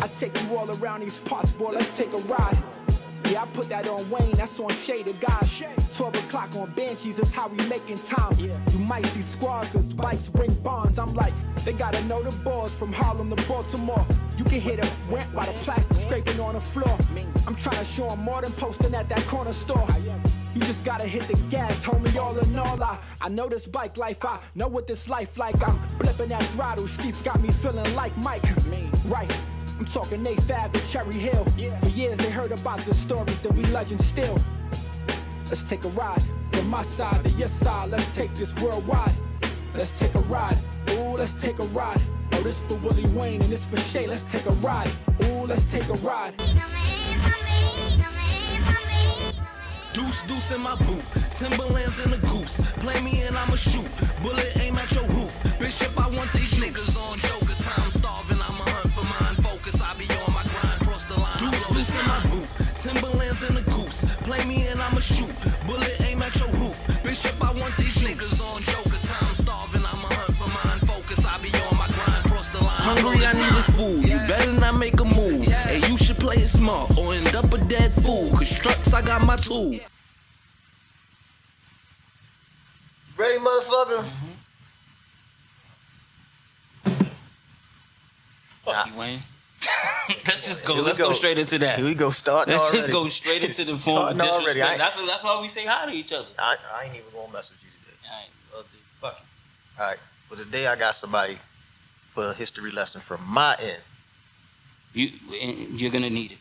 I take you all around these parts, boy, let's take a ride. Yeah, I put that on Wayne, that's on Shade of God. 12 o'clock on Banshees, that's how we making time. You might see squads, cause bikes bring bonds. I'm like, they gotta know the boys from Harlem to Baltimore. You can hear the rent by the plastic scraping on the floor. I'm trying to show them more than posting at that corner store. You just gotta hit the gas, homie, all in all. I know this bike life, I know what this life like. I'm flipping that throttle, streets got me feeling like Mike. Right. I'm talking 8th Ave to Cherry Hill. For years they heard about the stories and we legends still. Let's take a ride from my side to your side. Let's take this worldwide. Let's take a ride. Ooh, let's take a ride. Oh, this for Willie Wayne and this for Shay. Let's take a ride. Ooh, let's take a ride. Deuce, deuce in my booth, Timberlands in the goose. Play me and I'ma shoot, bullet aim at your roof. Bishop, I want these niggas on Joker time. Starving, I'ma hunt for mine. Focus, I be on my grind, cross the line. Deuce, deuce in my booth, Timberlands in the goose. Play me and I'ma shoot, bullet aim at your roof. Bishop, I want these niggas on Joker time. Starving, I'ma hunt for mine. Focus, I be on my grind, cross the line. Hungry, I need this food. You better not make a move. Hey, you should play it smart or end up a dead fool. Cause trucks, I got my tool. Ready, motherfucker? Fuck you, Wayne. Let's just go. Let's go straight into that. Here we go. Starting Let's already. just go straight into the form of Starting disrespect. already. That's why we say hi to each other. I ain't even gonna mess with you today. All right, well, dude, fuck it. All right. Well, today I got somebody for a history lesson from my end. You're gonna need it.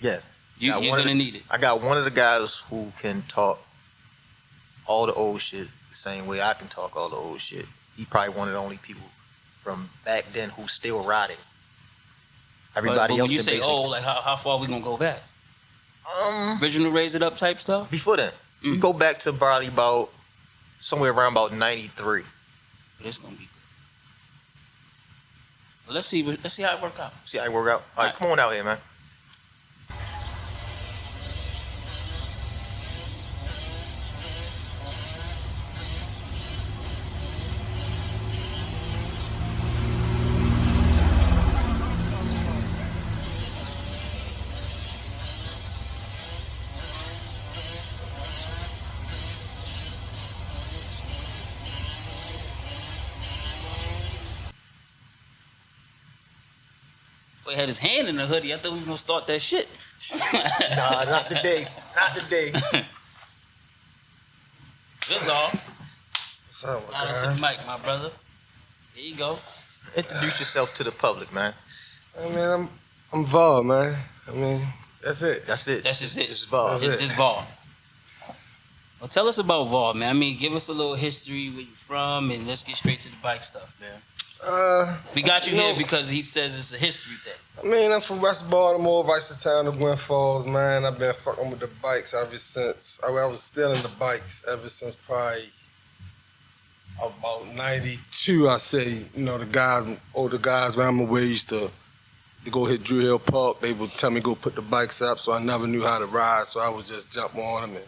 Yes. You're gonna need it. I got one of the guys who can talk all the old shit the same way I can talk all the old shit. He probably one of the only people from back then who's still riding. Everybody but else when you can say basically, old, like how far we gonna go back? Original Raise It Up type stuff? before then. We go back to probably about somewhere around about 93. But it's gonna be good. Well, let's see how it works out. See how it work out? All right, come on out here, man. Boy had his hand in the hoodie. I thought we was gonna start that shit. Nah, not today. Not today. That's all. What's up, Slide into the mic, my brother. There you go. Introduce yourself to the public, man. I mean, I'm Var, man. I mean, that's it. That's it. That's just it. It's Var. It's just Var. Well, tell us about Var, man. I mean, give us a little history, where you from, and let's get straight to the bike stuff, man. We got you here because he says it's a history thing. I mean, I'm from West Baltimore, Vice Town of Gwynn Falls, man. I've been fucking with the bikes ever since. I was stealing the bikes ever since probably about 92, I say. You know, the guys, older guys around my way used to go hit Drew Hill Park. They would tell me go put the bikes up, so I never knew how to ride. So I would just jump on them and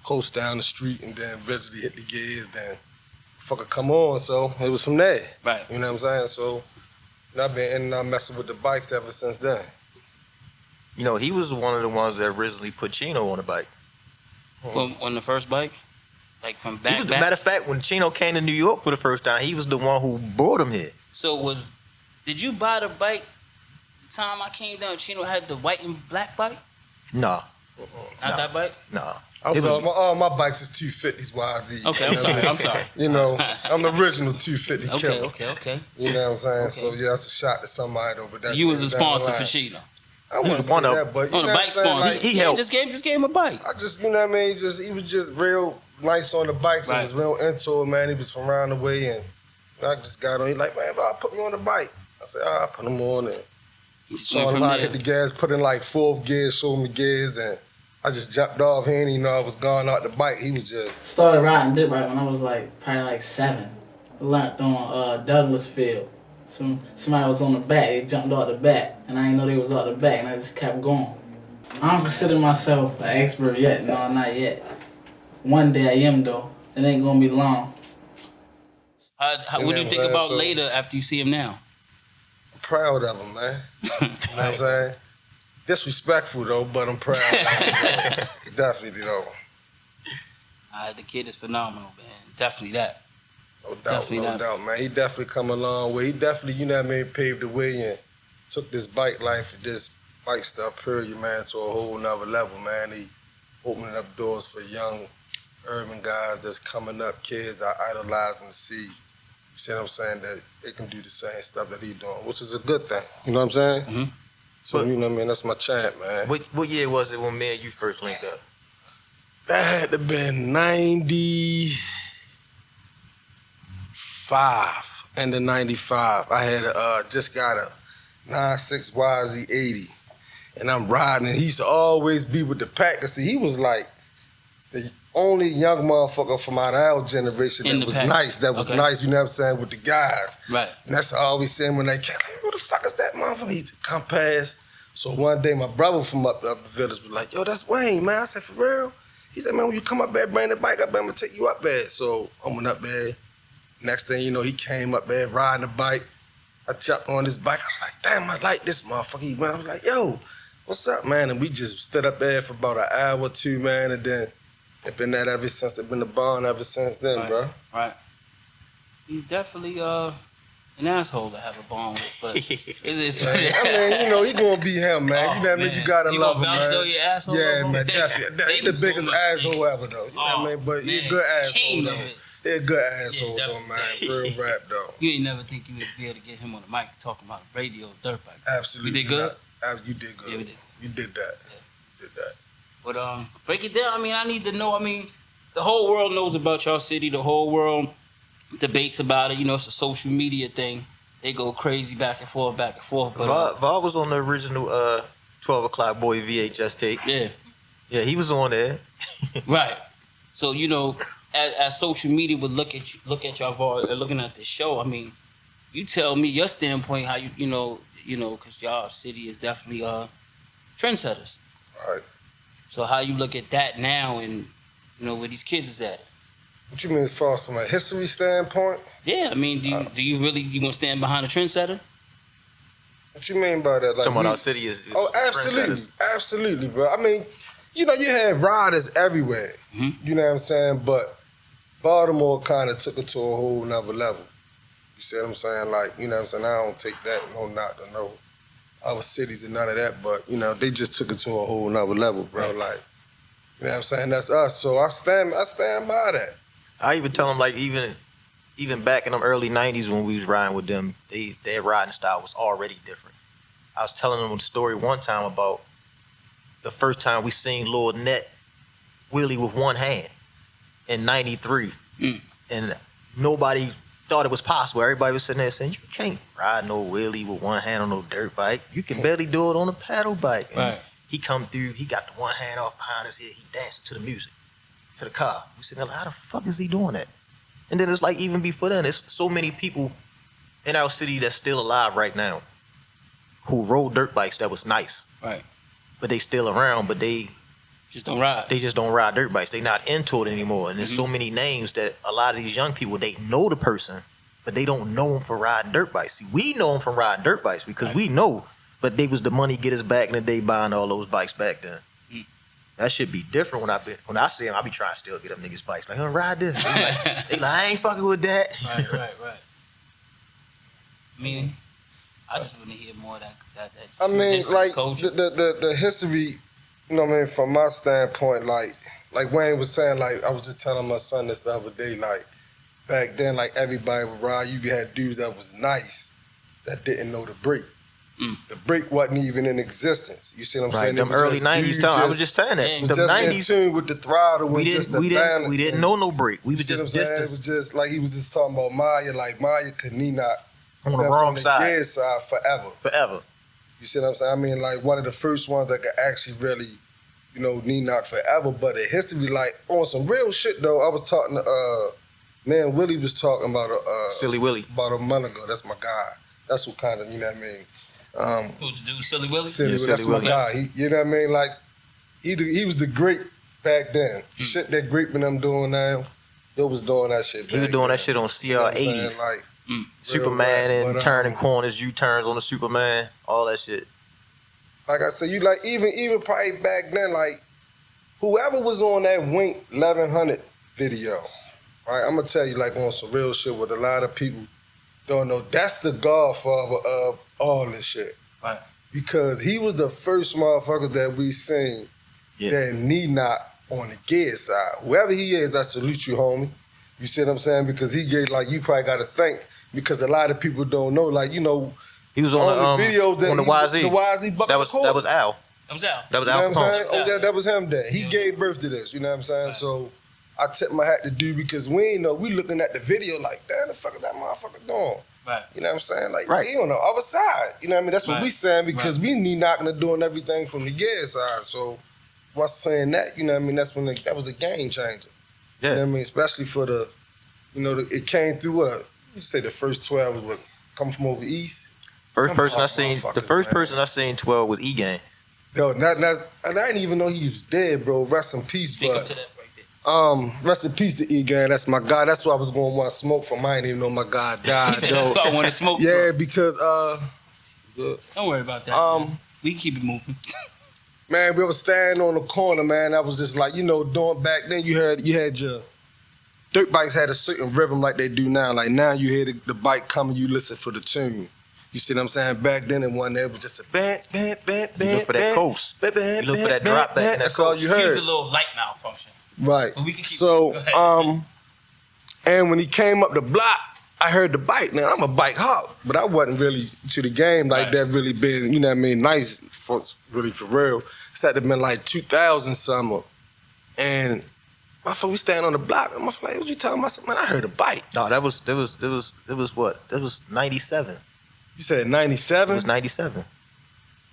coast down the street and then eventually hit the gears, then fucker come on. So it was from there. Right. You know what I'm saying? So I've been in and out messing with the bikes ever since then. You know, he was one of the ones that originally put Chino on the bike. On the first bike? Like from back? Matter of fact, when Chino came to New York for the first time, he was the one who brought him here. So did you buy the bike the time I came down? Chino had the white and black bike? Nah. Not that bike? Nah. All my bikes is 250s YV. Okay, I'm sorry. You know, I'm the original 250 killer. Okay. You know what I'm saying? Okay. So yeah, that's a shot to somebody though. But You was a sponsor for Chino. I wouldn't say one of that, but you On know the what bike I'm saying? sponsor. Like, He helped. Just gave him a bike. I just, you know what I mean? He was just real nice on the bikes. Right. He was real into it, man. He was from around the way, and I just got on. He like, man, bro, put me on the bike. I said, I put him on, and saw him out, hit the gas, put in like fourth gear, showed me gears, and I just jumped off. He didn't even know I was going out the bike. He was just Started riding dirt bike when I was probably 7. I learned on Douglas Field. Somebody was on the back. They jumped out the back, and I didn't know they was out the back, and I just kept going. I don't consider myself an expert yet. No, not yet. One day I am though. It ain't gonna be long. What do you think about later after you see him now? proud of him, man. You know what I'm saying? Disrespectful though, but I'm proud of him. Definitely though. The kid is phenomenal, man. Definitely that. No doubt, Definitely no not. doubt, man. He definitely come a long way. He definitely, you know what I mean, paved the way and took this bike life, this bike stuff, period, man, to a whole nother level, man. He opening up doors for young urban guys that's coming up, kids that idolize and see. You see what I'm saying? That they can do the same stuff that he doing, which is a good thing. You know what I'm saying? Mm-hmm. So, you know what I mean? That's my champ, man. What year was it when me and you first linked up? That had to been 95, end of 95. I had just got a 9.6 YZ80, and I'm riding, and he used to always be with the pack. See, he was like the only young motherfucker from out of our generation In that the was pack. nice, nice, you know what I'm saying, with the guys. Right. And that's all I always saying when they came, like, who the fuck is that motherfucker? He used to come past. So one day, my brother from up the village was like, yo, that's Wayne, man. I said, for real? He said, man, when you come up there, bring the bike up there, I'm gonna take you up there. So I went up there. Next thing you know, he came up there riding the bike. I jumped on his bike. I was like, damn, I like this motherfucker. He went, I was like, yo, what's up, man? And we just stood up there for about an hour or two, man. And then it's been that ever since. It's been a bond ever since then, Right. bro. Right. He's definitely an asshole to have a bond with, but it's I mean, you know, he gonna be him, man. Oh, you know what I mean? You gotta You love gonna him, vouch man. though your asshole Yeah, over him? man, Thank definitely. you. He's the Thank you so biggest much. asshole ever, though. You know what I mean? But he's a man, good asshole, king though. of it. He's a good asshole, Yeah, though, man. Real rap, though. You ain't never think you would be able to get him on the mic talking about a radio dirt bike. Absolutely. We did good? You did good. Yeah, we did. You did that. You did that. But break it down. I mean, I need to know. I mean, the whole world knows about y'all city. The whole world debates about it. You know, it's a social media thing. They go crazy back and forth, back and forth. But Var was on the original 12 o'clock boy VHS tape. yeah, Yeah, he was on there. right. So you know, as social media would look at y'all Var, looking at the show. I mean, you tell me your standpoint how you know, because y'all city is definitely trendsetters. All right. So how you look at that now, and you know where these kids is at? What you mean as far as from a history standpoint? Yeah, I mean, do you really gonna stand behind a trendsetter? What you mean by that? Like Talking about our city is Oh, absolutely. trendsetters. Absolutely, bro. I mean, you know, you had riders everywhere. Mhm. You know what I'm saying? But Baltimore kind of took it to a whole nother level. You see what I'm saying? Like, you know what I'm saying? I don't take that, no knock to no other cities and none of that, but, you know, they just took it to a whole nother level, bro. Like, you know what I'm saying? That's us. So I stand by that. I even tell them, like, even back in them early 90s when we was riding with them, their riding style was already different. I was telling them a story one time about the first time we seen Lil Net wheelie with one hand in 93. And nobody thought it was possible. Everybody was sitting there saying, you can't ride no wheelie with one hand on no dirt bike. You can barely do it on a pedal bike. And Right. he come through, he got the one hand off behind his head, he dancing to the music, to the car. We sitting there like, how the fuck is he doing that? And then it's like, even before then, there's so many people in our city that's still alive right now who rode dirt bikes that was nice. Right. But they still around, but they Just don't ride. just don't ride dirt bikes. They not into it anymore. And there's so many names that a lot of these young people, they know the person, but they don't know him for riding dirt bikes. See, we know him from riding dirt bikes because we know, but they was the money getters back in the day buying all those bikes back then. That should be different when I see them. I be trying to still get up niggas' bikes. Like, ride this. They like, I ain't fucking with that. Right. I mean, I just want to hear more of that. I mean, history, like culture. the history, you know what I mean, from my standpoint, like Wayne was saying, like I was just telling my son this the other day, like back then, like everybody would ride, you had dudes that was nice that didn't know the brake. The brake wasn't even in existence. You see what I'm Right, saying? them early 90s. I was just saying that. Yeah, was The just in 90s, tune with the throttle we and just the didn't balance. know no brake. We You was see what I'm just saying? It distance was just like he was just talking about Maya. Like Maya could knee knock on the on wrong the side gear side forever. forever. You see what I'm saying? I mean, like one of the first ones that could actually really, you know, knee knock forever. But the history, like on some real shit though, I was talking to man Willie was talking about Silly Willie. about a month ago. That's my guy. That's what kind of, you know what I mean. Who to do Silly Willie? Silly, Yeah, that's Silly my Willie. guy. You know what I mean? Like he was the great back then. Shit that Grape and them doing now, they was doing that shit. He was back doing then. that shit on You know what I'm saying? CR80s. Like Superman and But, turning corners, U-turns on the Superman, all that shit. Like I said, you like even probably back then, like whoever was on that Wink 1100 video, right? I'm gonna tell you, like on some real shit, what a lot of people don't know. That's the godfather of all this shit, Right. because he was the first motherfucker that we seen that knee knock on the gear side. Whoever he is, I salute you, homie. You see what I'm saying? Because he gave, like, you probably got to think, because a lot of people don't know, like, you know, He was on the videos that on the YZ. The YZ bucket That was Al. That was Al. That was You Al know what I'm saying? Capone. Oh, that was him there. He gave birth to this, you know what I'm saying? Right. So I tip my hat to dude, because we ain't know, we looking at the video like, damn, the fuck is that motherfucker doing? Right. You know what I'm saying? Like, Right. he on the other side. You know what I mean? That's what Right. we saying, because Right. we knee knocking and doing everything from the gear side. So once saying that, you know what I mean? That's when that was a game changer. Yeah. You know what I mean? Especially for the, you know, it came through what, you say the first 12 was what, come from over east? First Come person on, I seen, the motherfuckers, first man. person I seen 12 was E-Gang. Yo, and I didn't even know he was dead, bro. Rest in peace, Speak but up to that right there. rest in peace to E-Gang. That's my guy. That's why I was going to want to smoke from. I didn't even know my guy died, He said, though. I want to smoke. Yeah, bro. because Don't worry about that. Um, man. We can keep it moving. man, we was standing on the corner, man. I was just like, you know, doing back then. You had your dirt bikes had a certain rhythm like they do now. Like now, you hear the bike coming, you listen for the tune. You see what I'm saying? Back then, it wasn't. It was just a bam, bam, bam, bam. You look for that coast. Bam, bam, You look for that bam, drop back bam. in that That's all coast. you Excuse heard. the little light malfunction. Right. But we can keep So, go ahead. and when he came up the block, I heard the bike. Now I'm a bike hawk, but I wasn't really to the game like Right. that. Really been, you know what I mean? Nice for really for real. It's had to been like 2000 summer, and my we stand on the block. I'm like, what you talking about? I said, man, I heard a bike. No, that was what? That was 97. You said It 97. was 97.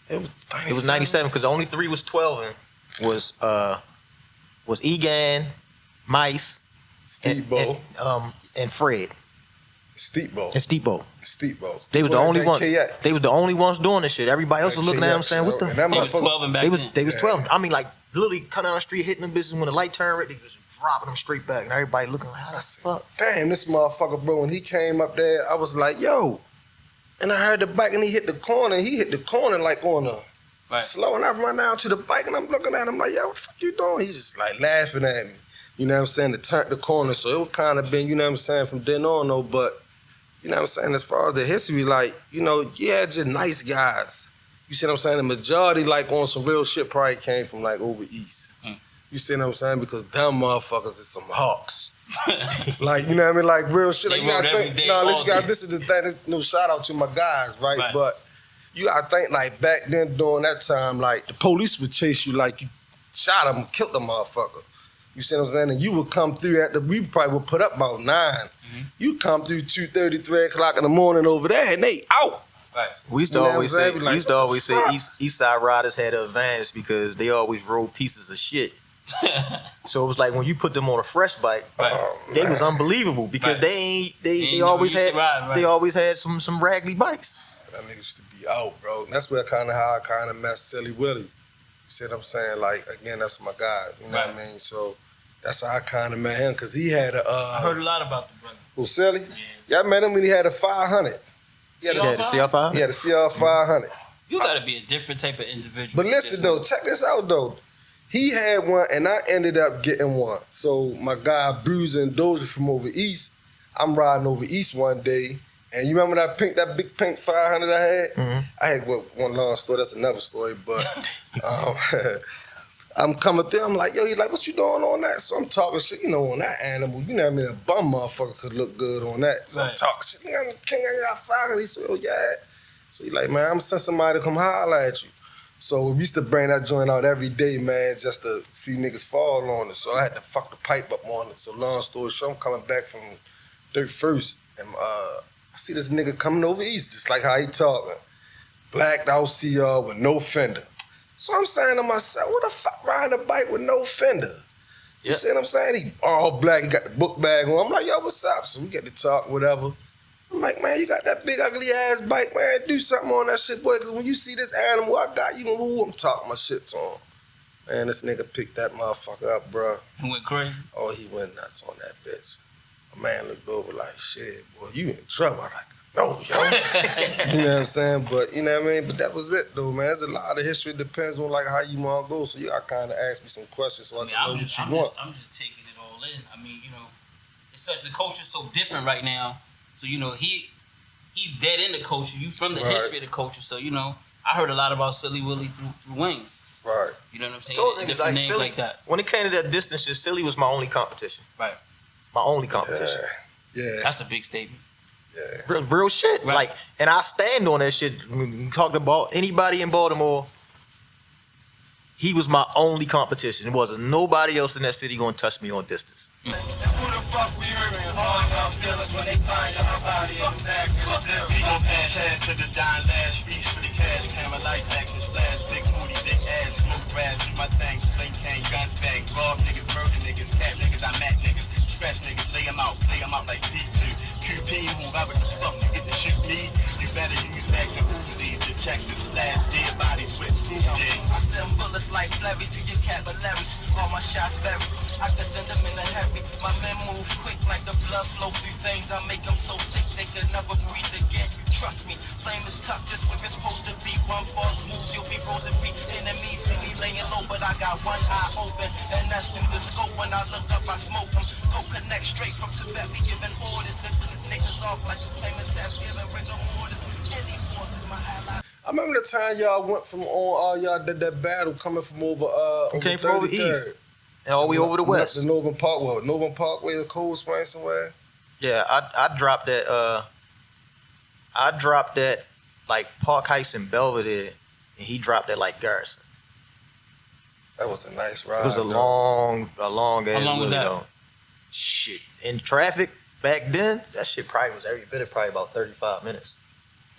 It was 97. It was 97 because the only three was 12 and was Egan, Mice, Steepbo. and Fred Steepbo. and Steepo. Steepbo. They was the only ones. KX. They was the only ones doing this shit. Everybody else was looking at them saying, "What the?" And that He was motherfucker- 12 and back They was then. they was Yeah. 12. I mean, like literally coming down the street hitting them bitches when the light turned red. They was dropping them straight back, and everybody looking like, "How the fuck?" Damn, this motherfucker, bro, when he came up there, I was like, yo. And I heard the bike and he hit the corner. He hit the corner like on a Right. slow, and I run down to the bike and I'm looking at him like, yo, what the fuck you doing? He's just like laughing at me. You know what I'm saying? To turn the corner. So it was kind of been, you know what I'm saying, from then on though. But, you know what I'm saying, as far as the history, like, you know, you had your nice guys. You see what I'm saying? The majority, like, on some real shit probably came from, like, over east. You see what I'm saying? Because them motherfuckers is some hawks. Like, you know what I mean? Like, real shit. Like, They you gotta rode every think, day, no, all listen, guys, day. this is the thing. This, no shout out to my guys, right? Right. But you gotta think, like, back then during that time, like, the police would chase you like you shot them, killed the motherfucker. You see what I'm saying? And you would come through we probably would put up about 9. Mm-hmm. You come through 2:30, 3 o'clock in the morning over there, and they out. Right. We used to You know what always I'm say, saying? Like, we used to what the always say fuck? East Side riders had an advantage because they always rode pieces of shit. So it was like when you put them on a fresh bike, Right. they man. was unbelievable because Right. they ain't always never used had to ride, right. they always had some raggedy bikes. That nigga used to be out, bro. And that's where how I kind of met Silly Willie. You see what I'm saying? Like, again, that's my guy. You know what I mean? So that's how I kind of met him, because he had a, I heard a lot about the brother. who, Silly? Yeah. Yeah, I met him when he had a 500. He had Yeah, the CL5. He had a CR 500. You gotta be a different type of individual. But listen, though, check this out, though. He had one, and I ended up getting one. So my guy, Bruiser and Doja from over east, I'm riding over east one day, and you remember that big pink 500 I had? Mhm. I had one long story, that's another story, but I'm coming through, I'm like, yo, he's like, what you doing on that? So I'm talking shit, you know, on that animal. You know what I mean? A bum motherfucker could look good on that. So I'm Right. talking shit, nigga, I'm the king, I got 500. He said, oh, yeah. So he like, man, I'm sending somebody to come holler at you. So we used to bring that joint out every day, man, just to see niggas fall on it. So I had to fuck the pipe up on it. So long story short, I'm coming back from Dirt First, and I see this nigga coming over east, just like how he talking. Blacked out CR with no fender. So I'm saying to myself, what the fuck riding a bike with no fender? You Yep. see what I'm saying? He all black, he got the book bag on. I'm like, yo, what's up? So we get to talk, whatever. I'm like, man, you got that big ugly ass bike, man. Do something on that shit, boy. Cause when you see this animal I got, you gonna I'm talking my shit to him. Man, this nigga picked that motherfucker up, bro. He went crazy. Oh, he went nuts on that bitch. man looked over like, shit, boy, you in trouble. I'm like, no, yo. You know what I'm saying? But, you know what I mean? But that was it, though, man. There's a lot of history. It depends on, like, how you want to go. So you got to kind of ask me some questions so I can know what you want. I'm just taking it all in. I mean, you know, it's such, the culture's so different right now. So, you know, he's dead in the culture. You from the history of the culture. So, you know, I heard a lot about Silly Willie through Wayne. Right. You know what I'm saying? Different names Silly, like that. When it came to that distance shit, Silly was my only competition. Right. My only competition. Yeah. That's a big statement. Yeah. Real shit. Right. Like, and I stand on that shit. When you talk about anybody in Baltimore, he was my only competition. There wasn't nobody else in that city gonna touch me on distance. Who the fuck we hurting? All y'all feelings when they find our body in the back of the deal. We gon' pass head to the dime last feast for the cash. Camera lights, action flash, big booty, big ass, smoke grass, do my thing, sling cane, guns bang, rob niggas, murder niggas, cap niggas, I mat niggas, stretch niggas, play them out like P2. QP, whoever the fuck you get to shoot me, you better use Max and Uzi, detectives, splash dead bodies with Fuji's. I send bullets like Flurry to your capillaries, all my shots vary, I can send them in a heavy, my men move quick like the blood flow through veins, I make them so sick they could never breathe again, you trust me, flame is tough just where it's supposed to be, one false move, you'll be rosary, enemies see me laying low, but I got one eye open, and that's through the scope, when I look up I smoke them, go connect straight from Tibet, we giving orders, niggas off like the famous ass giving rigor mortis. Any forces, my allies. I remember the time y'all went from on, y'all did that battle coming from over, Came from over 33rd. east and all the way over the west. The Northern Parkway, the Cold Spring somewhere. Yeah, I dropped that. I dropped that like Park Heights and Belvedere, and he dropped that like Garrison. That was a nice ride. It was a long ass. How long was that? Though. Shit, in traffic back then, that shit probably was every bit of probably about 35 minutes.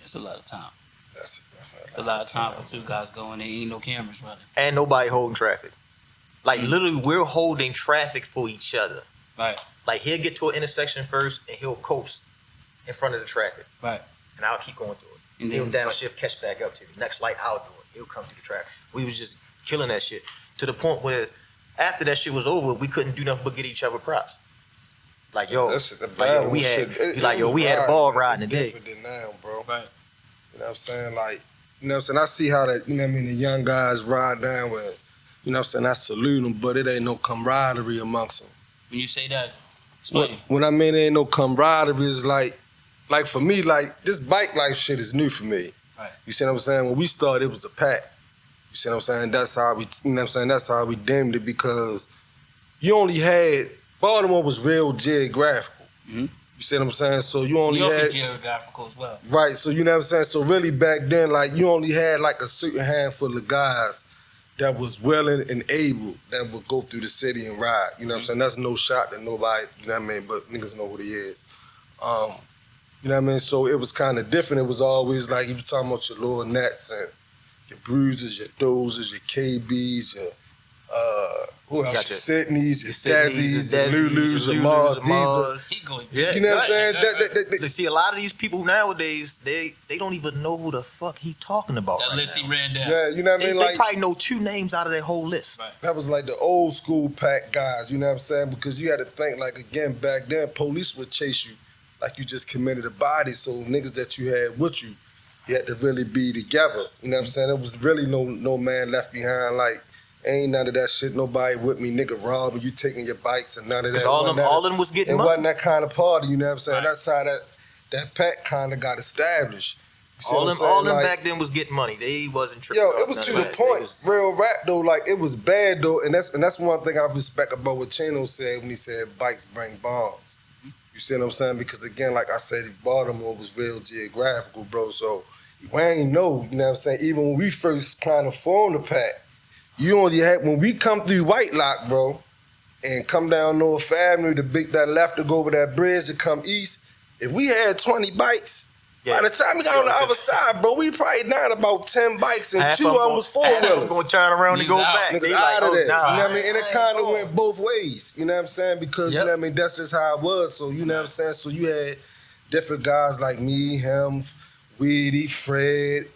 It's a lot of time. That's It's a lot of time for two guys going. There ain't no cameras running. And nobody holding traffic. Like literally, we're holding traffic for each other. Right. Like he'll get to an intersection first, and he'll coast in front of the traffic. Right. And I'll keep going through it. And He'll then downshift, catch back up to me. Next light, I'll do it. He'll come through the traffic. We was just killing that shit to the point where after that shit was over, we couldn't do nothing but get each other props. Like yo, we had a ball riding today. Different than now, bro. Right. You know what I'm saying? Like, you know what I'm saying? I see how that, you know what I mean, the young guys ride down with, you know what I'm saying? I salute them, but it ain't no camaraderie amongst them. When you say that, explain. When I mean there ain't no camaraderie, it's like for me, like this bike life shit is new for me. Right. You see what I'm saying? When we started, it was a pack. You see what I'm saying? That's how we, you know what I'm saying? That's how we deemed it because you only had, Baltimore was real geographical. Mm-hmm. You see what I'm saying? So you only New York had is geographical as well. right. So you know what I'm saying. So really back then, like you only had like a certain handful of guys that was willing and able that would go through the city and ride. You know what I'm saying? That's no shot to nobody. You know what I mean? But niggas know who he is. You know what I mean? So it was kind of different. It was always like you were talking about your little nets and your bruises, your dozers, your KBs, your who else? Your Sydneys, your Dazzies, your Lulus, your Mars. He going. Yeah, You know what I'm saying? They see a lot of these people nowadays, they don't even know who the fuck he talking about. That right list now. he ran down. Yeah, you know what I They, mean? they Like probably know 2 names out of that whole list. Right. that was like the old school pack guys. You know what I'm saying? Because you had to think like again back then, police would chase you like you just committed a body. So niggas that you had with you, you had to really be together. You know what I'm saying? There was really no man left behind. Like ain't none of that shit. Nobody with me, nigga robbing you, taking your bikes and none of that. Because all of them was getting It money. wasn't that kind of party. You know what I'm saying? Right. That's how that pack kind of got established. You see All what I'm them saying? Like, back then was getting money. They wasn't tripping. yo, off it was none to of the that. point. They was- Real rap though, like it was bad though, and that's one thing I respect about what Chino said when he said bikes bring bombs. You see what I'm saying? Because again, like I said, Baltimore was real geographical, bro. So we ain't know, you know what I'm saying? Even when we first kind of formed the pack, you only had when we come through White Lock, bro, and come down North Avenue to big that left to go over that bridge to come east. If we had 20 bikes. Yeah. By the time we got on the other side, bro, we probably down about 10 bikes and half 2 of them of them was half of them four-wheelers. gonna turn around and go Niggas out. back. Niggas They out like, of oh, there. nah. You know what I mean? And it I kind of ain't went both ways. You know what I'm saying? Because, you know what I mean, that's just how it was. So, you know what I'm saying? So you had different guys like me, him, Weedy, Fred,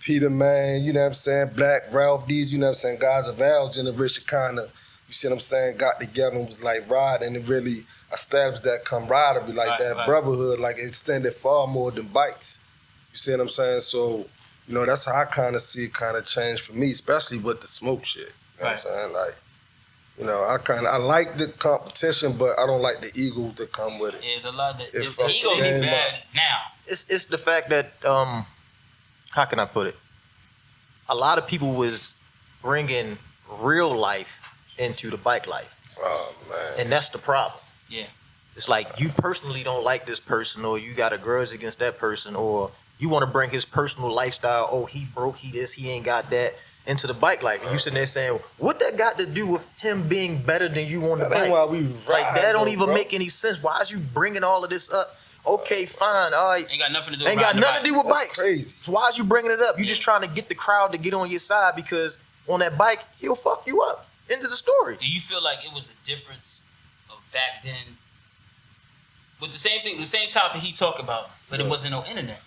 Peter Man, you know what I'm saying? Black, Ralph, these, you know what I'm saying? Guys of our generation kind of you see what I'm saying, got together and was like riding and really established that camaraderie, like that brotherhood, like it extended far more than bikes. You see what I'm saying? So, you know, that's how I kind of see it kind of change for me, especially with the smoke shit. You know what I'm saying? Like, you know, I like the competition, but I don't like the egos that come with it. There's a lot that the fucks egos the is game bad up. now. It's the fact that how can I put it? A lot of people was bringing real life into the bike life. Oh man. And that's the problem. Yeah. It's like you personally don't like this person, or you got a grudge against that person, or you want to bring his personal lifestyle, oh, he broke, he this, he ain't got that, into the bike life. And you sitting there saying, what that got to do with him being better than you on the That bike? ain't why we Like, ride, that don't though, even bro. make any sense. Why is you bringing all of this up? Okay, fine, all right. Ain't got nothing to do. Ain't with got riding nothing to the do with That's bikes. crazy. So why is you bringing it up? You just trying to get the crowd to get on your side because on that bike, he'll fuck you up. End of the story. bike. Do you feel like it was a difference of back then with the same thing, the same topic he talked about, but it wasn't no internet?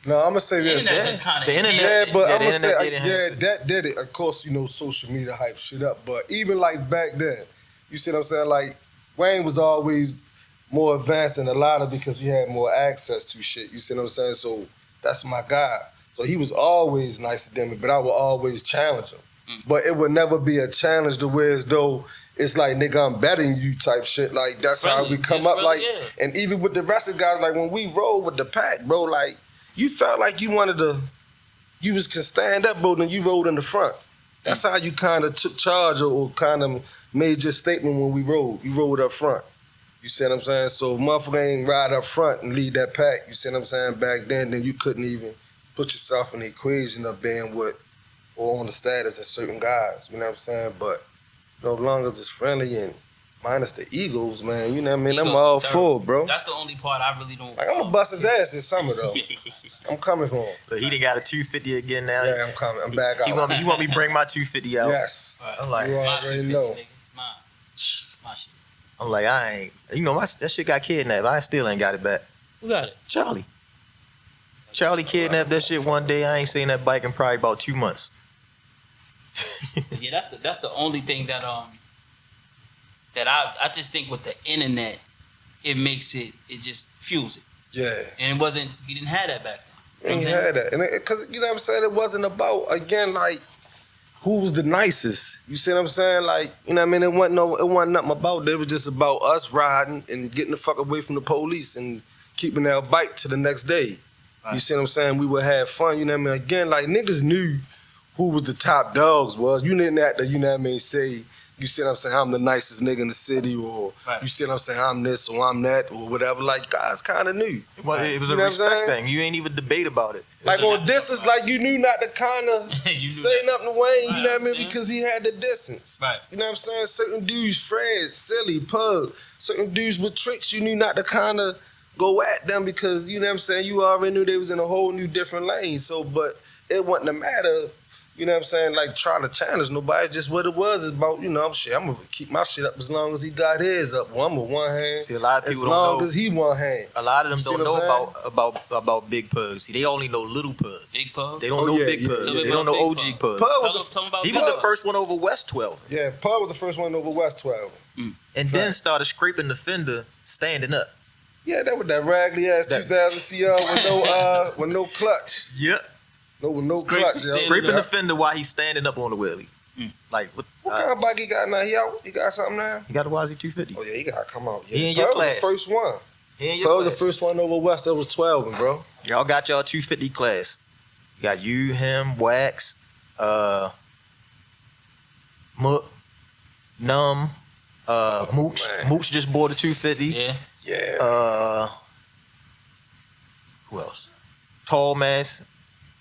No, I'm gonna say The this. internet yeah. just kind of The internet- Yeah, but Yeah, I'm the gonna internet say, did enhance it. that did it. Of course, you know, social media hype shit up. But even like back then, you see what I'm saying? Like Wayne was always more advanced than a lot of because he had more access to shit. You see what I'm saying? So that's my guy. So he was always nicer than me, but I would always challenge him. But it would never be a challenge to where as though it's like, nigga, I'm better than you type shit. Like that's how Friendly. we come It's up. friendly, Like, yeah. and even with the rest of the guys, like when we roll with the pack, bro, like you felt like you wanted to. You can stand up, bro, and you rode in the front. That's how you kind of took charge or kind of made your statement when we rode. You rode up front. You see what I'm saying? So motherfucker ain't ride up front and lead that pack. You see what I'm saying? Back then you couldn't even put yourself in the equation of being with or on the status of certain guys. You know what I'm saying? But no long as it's friendly and minus the egos, man, you know what I mean? I'm Egos all is terrible. for it, bro. That's the only part I really don't. Like, I'm gonna bust his ass this summer, though. I'm coming for him. But he done got a 250 again now. Yeah, I'm coming. I'm back out. He want me to bring my 250 out. Yes. I'm like, You My already 250, know. nigga. It's mine. My shit. I'm like, I ain't. You know, that shit got kidnapped. I still ain't got it back. Who got it? Charlie kidnapped that shit one day. I ain't seen that bike in probably about 2 months. Yeah, that's the only thing that I just think with the internet, it makes it just fuels it, Yeah. and it wasn't. We didn't have that back then. Ain't had that. And because, you know what I'm saying, it wasn't about, again, like, who was the nicest. You see what I'm saying? Like, you know what I mean? It wasn't nothing about it. It was just about us riding and getting the fuck away from the police and keeping our bike to the next day. Right. You see what I'm saying? We would have fun, you know what I mean? Again, like, niggas knew who was the top dogs was. You didn't have to, you know what I mean, say, you see what I'm saying, I'm the nicest nigga in the city, or Right. you see what I'm saying, I'm this or I'm that or whatever. Like, guys kind of knew. Well, it was You a know what I'm respect saying? thing. You ain't even debate about it. Like on distance, like you knew not to kind of You knew say that. nothing to Wayne, Right, you know what I mean? understand. Because he had the distance. Right. You know what I'm saying? Certain dudes, Fred, Silly, Pug, certain dudes with tricks, you knew not to kind of go at them because, you know what I'm saying, you already knew they was in a whole new different lane. So, but it wasn't a matter, you know what I'm saying, like trying to challenge nobody. Just what it was is about, you know, I'm going to keep my shit up as long as he got his up. Well, I'm with one hand. See, a lot of As people long don't know. as he one hand. A lot of them You see don't what know I'm about big pugs. See, they only know little pug. Big Pug. They don't Oh, know yeah, big yeah, pug. yeah. They don't know Big OG Pug. pug. Pug was Tell them about He Big was the Pug. first one over West 12, Yeah, Pug was the first one over West 12. and then started scraping the fender standing up. Yeah, that was that raggedy ass That- 2000 CL with no clutch. Yep. No, with no Scrape- clutch. stand- Yeah. Scraping Yeah. the fender while he's standing up on the wheelie. Like, What kind of bike he got now? He got something now? he got a YZ250. Oh yeah, he got to come out. Yeah. He in your Pug was class. the first one. He in Pug your was the class. first one over West. That was 12, bro. Y'all got y'all 250 class. You got you, him, Wax, Mook, Numb, Mooch. man. Mooch just bought a 250. Yeah. Yeah. Who else? Tall man.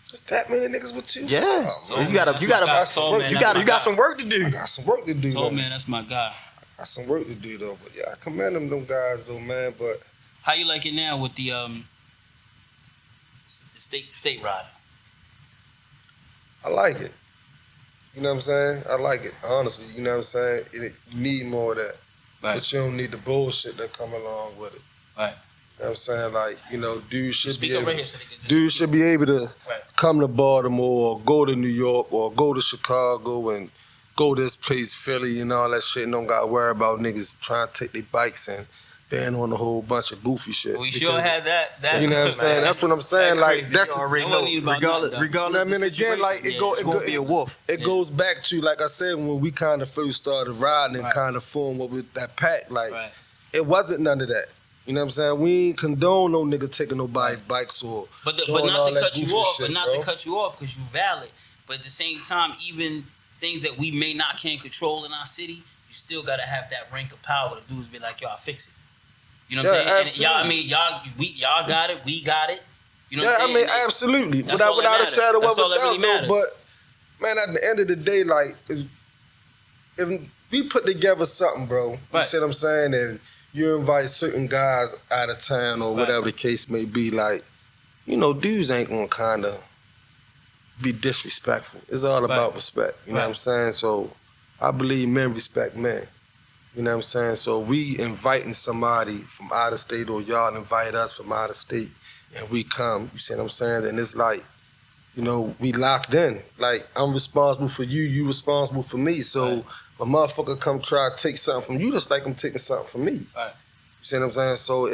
There's that many niggas with two. Yeah. Oh, man. You got Tall man, you that's got my guy. some work to do. I got some work to do. Tall though. man, that's my guy. I got some work to do though. But yeah, I commend them guys though, man. But How you like it now with the state rider? I like it. You know what I'm saying? I like it. Honestly, you know what I'm saying? You need more of that. Right. But you don't need the bullshit that come along with it. Right. You know what I'm saying? Like, you know, dudes should Speak be up able, right here so they can just dudes should be able to Right. come to Baltimore or go to New York or go to Chicago and go this place, Philly, and all that shit, and don't gotta worry about niggas trying to take their bikes and ban on a whole bunch of goofy shit. We sure had that. You know what I'm saying? That's what I'm saying. Like that's You already know. Regardless, I mean, again, like it's gonna be a wolf. It goes back to, like I said, when we kind of first started riding and kind of formed what with that pack. Like it wasn't none of that. You know what I'm saying? We ain't condone no nigga taking nobody bikes or. But not to cut you off, to cut you off because you valid. But at the same time, even things that we may not can control in our city, you still gotta have that rank of power to do is be like, yo, I'll fix it. You know what I'm saying? Absolutely. And y'all got it, we got it. You know what I'm saying? I mean, absolutely. Without a shadow of a doubt, though. But man, at the end of the day, like if we put together something, bro, you see what I'm saying, and you invite certain guys out of town or whatever the case may be, like, you know, dudes ain't gonna kind of be disrespectful. It's all about respect. You know what I'm saying? So I believe men respect men. You know what I'm saying? So we inviting somebody from out of state or y'all invite us from out of state and we come, you see what I'm saying? And it's like, you know, we locked in. Like, I'm responsible for you, you responsible for me. So if a motherfucker come try to take something from you, just like I'm taking something from me. Right. You see what I'm saying? So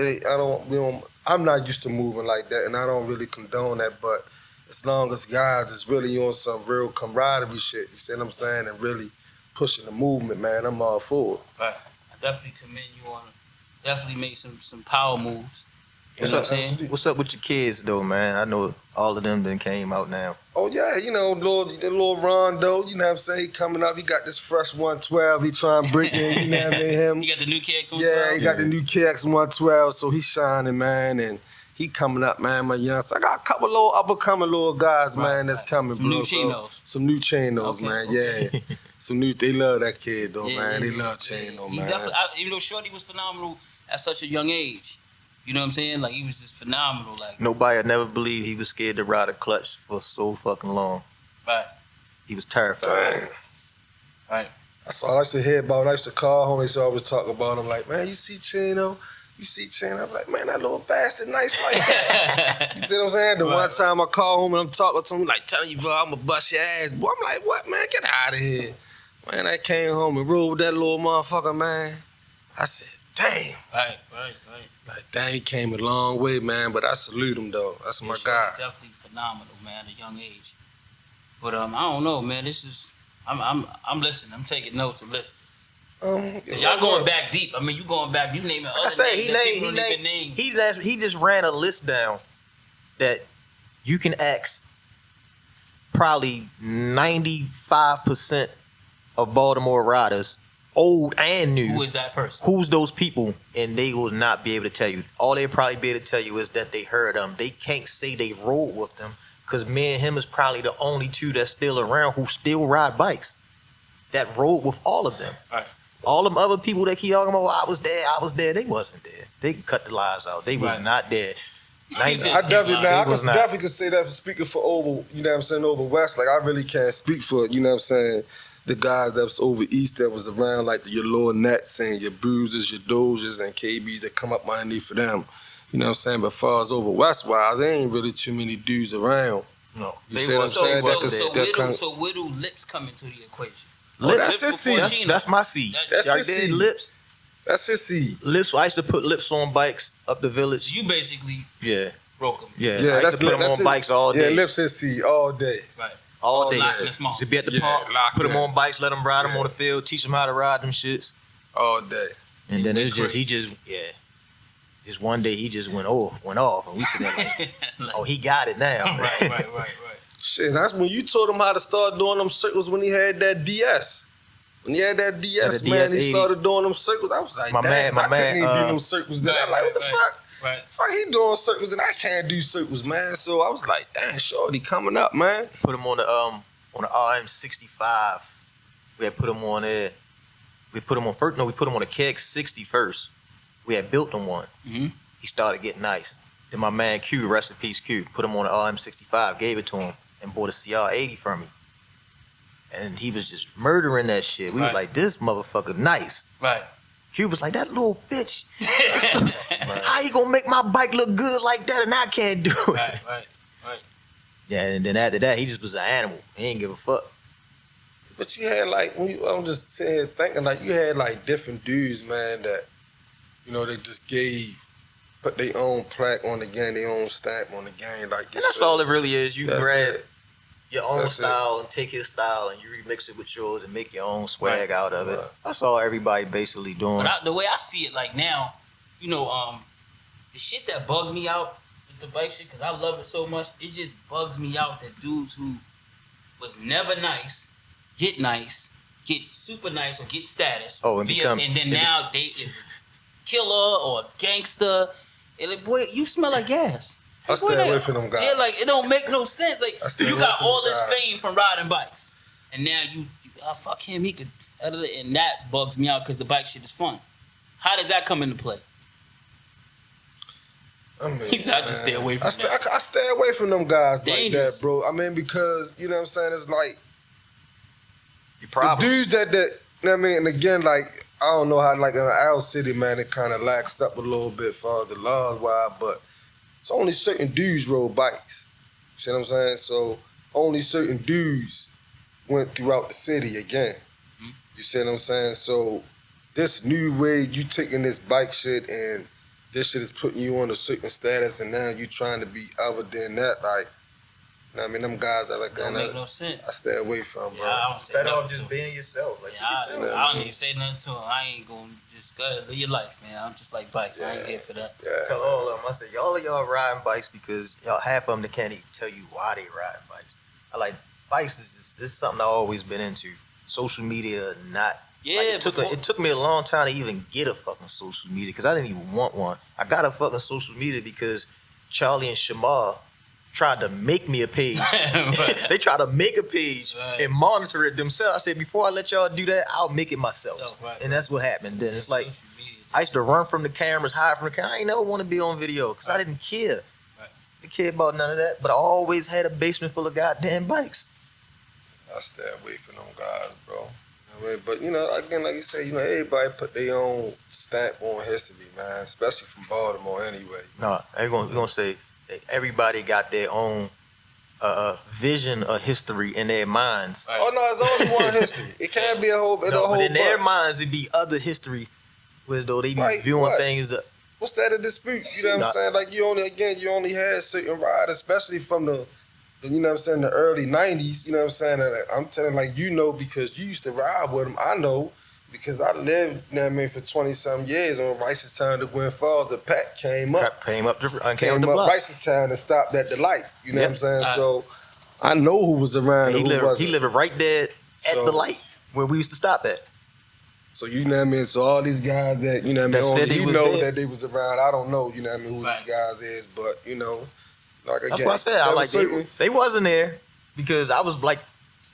I'm not used to moving like that, and I don't really condone that, but as long as guys is really on some real camaraderie shit, you see what I'm saying, and really pushing the movement, man, I'm all for it. Right. I definitely commend you on definitely make some power moves. You know what I'm saying? What's up with your kids though, man? I know all of them then came out now. Oh yeah, you know, little Rondo, you know what I'm saying? He coming up, he got this fresh 112, he trying to break in, you know what I mean? Him. You got the new KX 112? Yeah, he got the new KX 112, so he's shining, man, and he coming up, man, my youngster. I got a couple little up-and-coming little guys, man, that's coming, some bro. New Chinos. Some new Chinos, Okay, man, okay. yeah. They love that kid, though, man. They love Chino, man. Even though Shorty was phenomenal at such a young age. You know what I'm saying? Like, he was just phenomenal. Like, nobody had never believed he was scared to ride a clutch for so fucking long. Right. He was terrified. Dang. Right. That's all I used to hear about. I used to call home. They used to always talk about him. Like, man, you see Chino? You see Chino? I'm like, man, that little bastard nice like that. You see what I'm saying? The one time I call home and I'm talking to him, like, telling you, bro, I'm going to bust your ass. Boy, I'm like, what, man? Get out of here. Man, I came home and rode with that little motherfucker, man. I said, damn. Right. Like, dang, he came a long way, man. But I salute him, though. That's my guy. Definitely phenomenal, man, at a young age. But I don't know, man. This is I'm listening. I'm taking notes and listening. Cause y'all going back deep. I mean, you going back. You naming other names that people don't even name. He just ran a list down that you can ask probably 95% of Baltimore riders, old and new. Who is that person? Who's those people? And they will not be able to tell you. All they'll probably be able to tell you is that they heard them. They can't say they rode with them because me and him is probably the only two that's still around who still ride bikes that rode with all of them. Right. All them other people that keep talking about, I was there, they wasn't there. They cut the lies out. They was not there. I definitely could say that for speaking for over, you know what I'm saying, over West. Like, I really can't speak for, you know what I'm saying, the guys that was over East that was around, like your Lil Nets and your Bruises, your Doges, and KBs that come up underneath for them. You know what I'm saying? But as far as over West wise, there ain't really too many dudes around. No. You see what I'm saying? So where do Lips come into the equation? That's his seed. That's my seed. That's his seed. Lips. That's his seed. Lips. I used to put Lips on bikes up the village. You basically broke them. Yeah, I used to put them on bikes all day. Yeah, Lips his seed all day. Right. All day. To be at the park, put them on bikes, let them ride them on the field, teach them how to ride them shits. All day. And then just one day he just went off, and we said like, oh, he got it now. Right. Shit, that's when you told him how to start doing them circles when he had that DS. When he had that DS, man, DS80. he started doing them circles. I was like, My man, I couldn't even do them circles then. I'm like, what the fuck? Right. Fuck, he doing circles and I can't do circles, man. So I was like, damn, shorty coming up, man. Put him on the RM65. We had put him on there. We put him on first. No, we put him on the KX60 first. We had built him one. Mm-hmm. He started getting nice. Then my man Q, rest in peace Q, put him on the RM65, gave it to him, and bought a CR80 from me. And he was just murdering that shit. We was like, this motherfucker nice. Right. Q was like, that little bitch. How you gonna make my bike look good like that and I can't do it? Right. Yeah, and then after that, he just was an animal. He didn't give a fuck. But you had like, I'm just sitting here thinking like you had like different dudes, man, that, you know, they just put their own plaque on the game, their own stamp on the game. Like And that's all it really is. You grab your own That's style and take his style and you remix it with yours and make your own swag out of it. That's all everybody basically doing. But the way I see it, like now, you know, the shit that bugged me out with the bike shit, because I love it so much, it just bugs me out that dudes who was never nice, get super nice, or get status. Oh, and then now they is a killer or a gangster. And like, boy, you smell like gas. I stay away from them guys. Yeah, like it don't make no sense. Like you got all this fame from riding bikes, and now you fuck him. He could, and that bugs me out because the bike shit is fun. How does that come into play? I mean, he said, "I just stay away from that." I stay away from them guys Dangerous. like that, bro. I mean, because you know what I'm saying. It's like your problem. The dudes that you know what I mean. And again, like I don't know how like in our city, man, it kind of laxed up a little bit for the laws wise, but it's only certain dudes rode bikes. You see what I'm saying? So only certain dudes went throughout the city again. Mm-hmm. You see what I'm saying? So this new way, you taking this bike shit and this shit is putting you on a certain status, and now you trying to be other than that. Like, you know what I mean, them guys are like don't make no sense. I stay away from, bro. Yeah, I don't say Better off nothing just to him. being yourself. Like, I don't even say nothing to him. I ain't gonna just go ahead, live your life, man. I'm just like bikes. I ain't here for that. Yeah. Tell all of them. I said, all of y'all riding bikes because y'all half of them that can't even tell you why they ride bikes. I like bikes is just this is something I've always been into. Social media, not. Yeah, like, it took me a long time to even get a fucking social media because I didn't even want one. I got a fucking social media because Charlie and Shamar tried to make me a page. They tried to make a page and monitor it themselves. I said, before I let y'all do that, I'll make it myself. And that's what happened then. It's like, I used to run from the cameras, hide from the camera. I ain't never want to be on video because I didn't care. I didn't care about none of that. But I always had a basement full of goddamn bikes. I stay away from them guys, bro. You know what I mean? But, you know, again, like you say, you know, everybody put their own stamp on history, man, especially from Baltimore anyway. No, we're gonna say everybody got their own vision of history in their minds. Right. Oh, no, it's only one history. It can't be a whole but in their minds, it'd be other history, whereas though they be viewing things that... What's that a dispute? You know what I'm saying? Like, you only had certain riders, especially from the you know what I'm saying, the early 90s, you know what I'm saying? Like, I'm telling, like, you know, because you used to ride with them. I know because I lived, you know what I mean, for 20-something years on Ricestown to Gwen Falls. The pack came up Ricestown and stopped at the light. You know what I'm saying? So I know who was around. He lived right there at the light where we used to stop at. So you know what I mean? So all these guys that, you know what I mean, only you know that they was around. I don't know, you know what I mean, who these guys is, but, you know. Like that's what I said. I like they wasn't there because I was like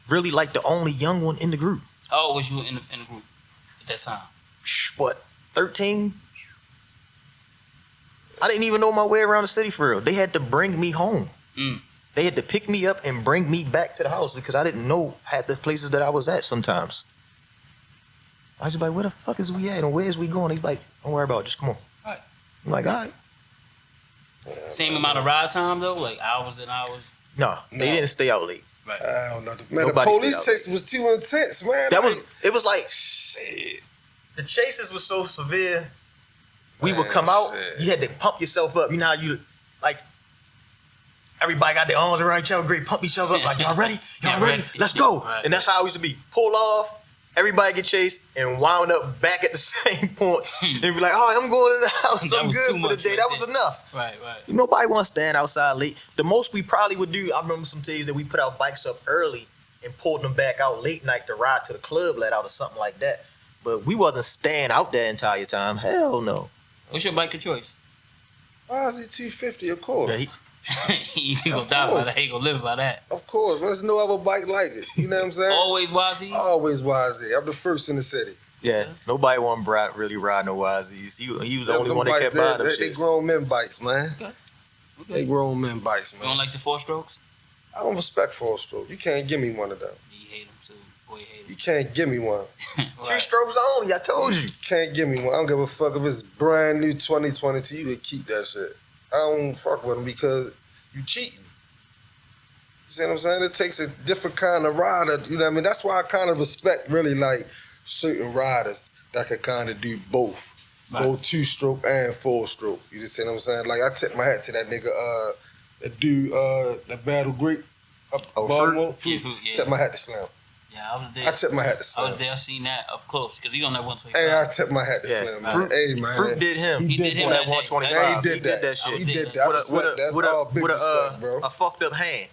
really like the only young one in the group. How old was you in the group at that time? What, 13? I didn't even know my way around the city for real. They had to bring me home. They had to pick me up and bring me back to the house because I didn't know half the places that I was at sometimes. I was like, where the fuck is we at and where's we going? He's like, don't worry about it, just come on. All right. I'm like, all right. Same amount of ride time though, like hours and hours. No, they didn't stay out late. Right. I don't know. Man, the police chase was too intense, man. It was like shit. The chases were so severe. We would come out. You had to pump yourself up. You know how you like. Everybody got their arms around each other, great pump each other up. Like, y'all ready? Y'all ready? Let's go. Right. And that's how it used to be. Pull off. Everybody get chased and wound up back at the same point and be like, oh, I'm going in the house. I'm good for the day. That was enough. Right. Nobody wants to stand outside late. The most we probably would do, I remember some days that we put our bikes up early and pulled them back out late night to ride to the club let out or something like that. But we wasn't staying out that entire time. Hell no. What's your bike of choice? YZ 250, of course. Yeah, you gonna die by that. He gonna live by that. Of course. There's no other bike like it. You know what I'm saying? Always YZs? Always YZ. I'm the first in the city. Yeah. Nobody want to really ride no YZs. He was the only one that kept buying them shit. They grown men bikes, man. Okay. They grown men bikes, man. You don't like the 4-strokes? I don't respect 4-stroke. You can't give me one of them. You hate them too. Boy, you hate them. You can't give me one. Right. 2 strokes only, I told you. You can't give me one. I don't give a fuck if it's brand new 2022. You can keep that shit. I don't fuck with them because you cheating. You see what I'm saying? It takes a different kind of rider, you know what I mean? That's why I kind of respect really like certain riders that can kind of do both. Right. Both 2-stroke and 4-stroke. You just see what I'm saying? Like I tip my hat to that nigga, that dude, that Battle Great up Baltimore. Yeah. Tip my hat to Slim. Yeah, I was there. I tip my hat to Slim. I was there. I seen that up close because he on that 125. Hey, I tip my hat to Slim, man. Hey, man. Fruit did him. He did him on that that day. 125. Yeah, he did that that. shit. He did that. I respect. That's all big respect, bro. A fucked up hand.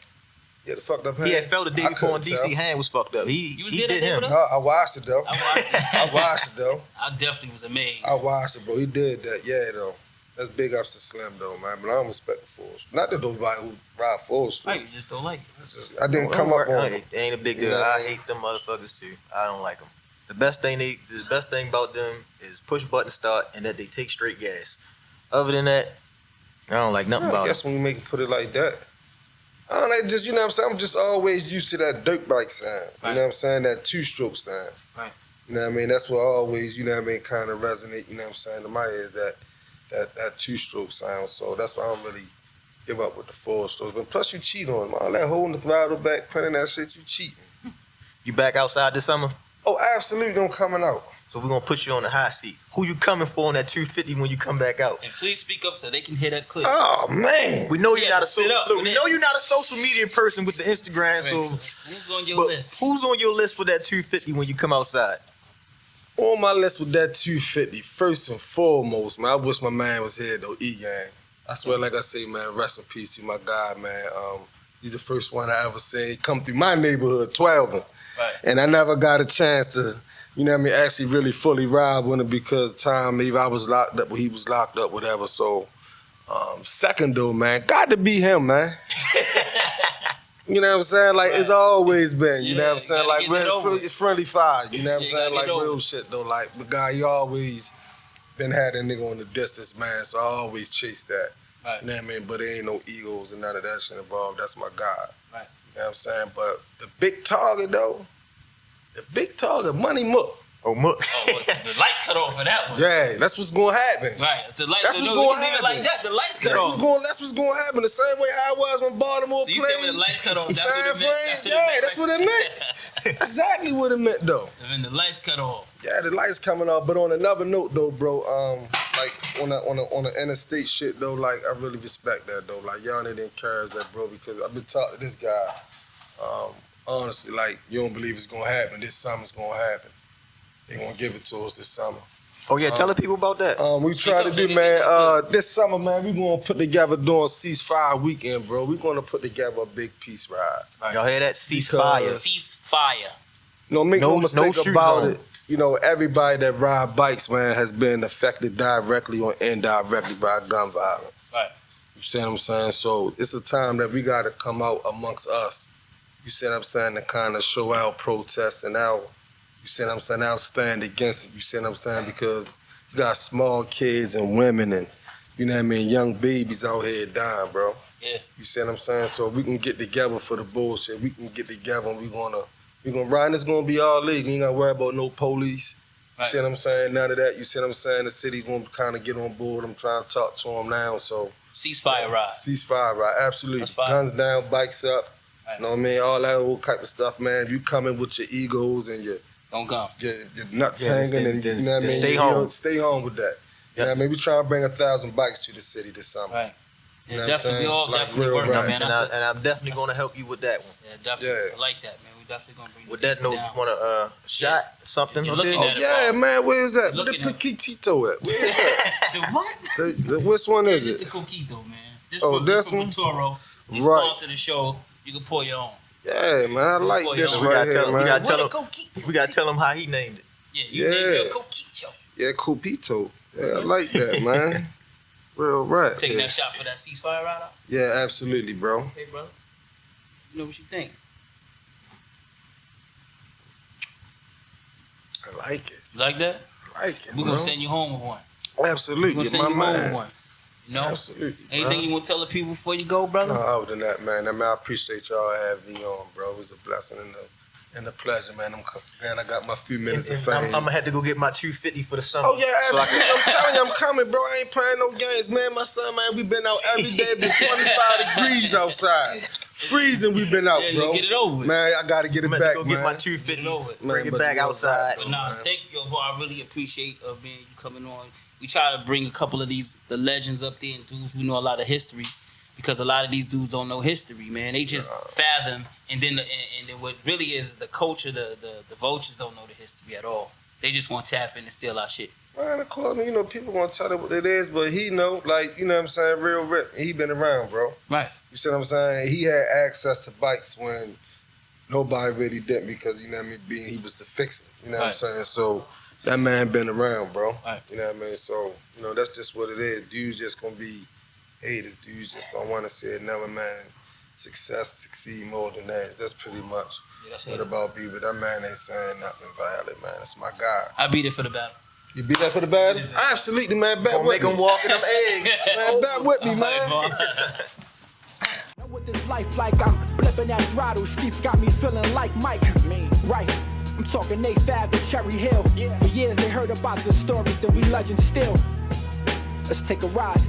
Yeah, the fucked up hand. He had felt the day before and DC hand was fucked up. He You was there that did day him. with us? No, I watched it though. I watched it. I definitely was amazed. I watched it, bro. He did that. Yeah, though. That's big ups to Slim, though, man. But I don't respect the force. Not that those guys who ride force. Right, you just don't like it. I didn't come up on it. It ain't a big deal. Yeah. I hate them motherfuckers too. I don't like them. The best thing about them is push button start and that they take straight gas. Other than that, I don't like nothing I about guess it. when you make it put it like that. I don't know, just, you know what I'm saying? I'm just always used to that dirt bike sound. Right. You know what I'm saying? That 2-stroke sound. Right. You know what I mean? That's what always, you know what I mean, kind of resonate, you know what I'm saying, to my ears, that 2-stroke sound. So that's why I don't really give up with the 4-strokes. But plus you cheat on them. All that holding the throttle back, putting that shit, you cheating. You back outside this summer? Oh, absolutely, I'm coming out. So we're gonna put you on the high seat. Who you coming for on that 250 when you come back out? And please speak up so they can hear that clip. Oh, man. We know You you're had not to sit up look, with we it. know you're not a social media person with the Instagram. So Who's on your but list? who's on your list for that 250 when you come outside? On my list with that 250, first and foremost, man, I wish my man was here, though, E-Gang. I swear, like I say, man, rest in peace to my guy, man. He's the first one I ever seen. He come through my neighborhood, 12. Right. And I never got a chance to, you know what I mean, actually really fully ride with him because time, maybe I was locked up, or he was locked up, whatever. So, second, though, man, got to be him, man. You know what I'm saying? Like, it's always been, you know what I'm saying? Like, it's friendly fire, you know what I'm saying? Like, real shit, though. Like, the guy, he always been had that nigga on the distance, man, so I always chase that. Right. You know what I mean? But there ain't no egos and none of that shit involved. That's my guy. Right. You know what I'm saying? But the big target, though, Money Mook. Oh, Mook. Oh, well, the lights cut off for that one. Yeah, that's what's gonna happen. Right. The lights. That's So what's no, gonna when you nigga happen. like that. The lights cut off. That's what's gonna happen. The same way how it was when Baltimore So you played. said when the lights cut off, that's Sign what it meant. frame? That's what it meant. Exactly what it meant, though. And when the lights cut off. Yeah, the lights coming off. But on another note, though, bro, like on the interstate shit, though, like I really respect that, though. Like y'all need to encourage that, bro, because I've been talking to this guy. Honestly, like you don't believe it's gonna happen. This summer's gonna happen. They gonna give it to us this summer. Oh yeah, tell the people about that. We try to do, man. This summer, man, we gonna put together during ceasefire weekend, bro. We gonna put together a big peace ride. Y'all hear that? Ceasefire. Ceasefire. Make no mistake shoes about on. it. You know, everybody that ride bikes, man, has been affected directly or indirectly by gun violence. Right. You see what I'm saying? So it's a time that we gotta come out amongst us. You see what I'm saying? To kind of show our protests and our, you see what I'm saying, our stand against it. You see what I'm saying? Because you got small kids and women and, you know what I mean, young babies out here dying, bro. Yeah. You see what I'm saying? So we can get together for the bullshit. We can get together and we gonna ride and it's gonna be all legal. You ain't gotta worry about no police. You see what I'm saying? None of that. You see what I'm saying? The city's gonna kind of get on board. I'm trying to talk to them now. So Ceasefire ride. ceasefire, right? Absolutely. That's fine. Guns down, bikes up. Right. You know what I mean? All that old type of stuff, man. If you come in with your egos and your Don't come. nuts Yeah, hanging and you know what I mean? stay You home. know, stay home with that. You know what I mean? We trying to bring 1,000 bikes to the city this summer. Right. You know Yeah, what I'm definitely. We saying? all Like definitely real working, rap. man. And That's I'm definitely gonna help you with that one. Yeah, definitely. Yeah. I like that, man. We definitely gonna bring With the that people note, down. you want a shot, something? You're up there? looking at it. Yeah, man. Where is that? Where Looking the at- Paquitito at? Where is that? The what? Which one Yeah, is just the it? Coquito, man. This Oh, from, this from one? Toro. He Right. sponsored the show. You can pour your own. Yeah, man. I like Boy, this yo. We right gotta here, tell him. We man. gotta tell What a him. Coquito. We gotta tell him how he named it. Yeah, you Yeah. named your Coquito. Yeah, Copito. Yeah, I like that, man. Real right. Taking Yeah. that shot for that ceasefire ride out? Yeah, absolutely, bro. Hey, brother. You know what you think? I like it. You like that? I like it, We're bro. gonna send you home with one. We're Absolutely, gonna send my you home with man. one. You know? Absolutely. Anything bro. you wanna tell the people before you go, brother? No, other than that, man. I mean, I appreciate y'all having me on, bro. It was a blessing and a pleasure, man. Man, I got my few minutes of I'm fame. gonna have to go get my 250 for the summer. Oh yeah, So I absolutely. I'm telling you, I'm coming, bro. I ain't playing no games, man. My son, man, we been out every day. Been 25 degrees outside. freezing we been out, Yeah, bro. get it over with. Man, I gotta get it I'm back, go man. get my 250, Man, bring it but back you know, outside. But nah, thank you, Var. I really appreciate man you coming on. We try to bring a couple of the legends up there and dudes who know a lot of history, because a lot of these dudes don't know history, man. They just fathom, and then what really is the culture. The vultures don't know the history at all. They just want to tap in and steal our shit. Man, of course, you know, people gonna tell it what it is, but he know, like, you know what I'm saying, real rip. He been around, bro. Right. You see what I'm saying? He had access to bikes when nobody really didn't, because, you know what I mean, being he was the fixer. You know what I'm saying? So that man been around, bro. Right. You know what I mean? So, you know, that's just what it is. Dudes just gonna be haters. Dudes just don't want to see another man succeed more than that. That's pretty much what about B. But that man ain't saying nothing violent, man. That's my guy. I beat it for the battle. You beat that for the battle? Absolutely, man. Bet Gonna with make me. them walk in them eggs. Man, bet with me, man. Now with this life like I'm flipping that throttle, streets got me feeling like Mike. Right. I'm talking Nate Ave to Cherry Hill. For years they heard about the stories and we legends still. Let's take a ride.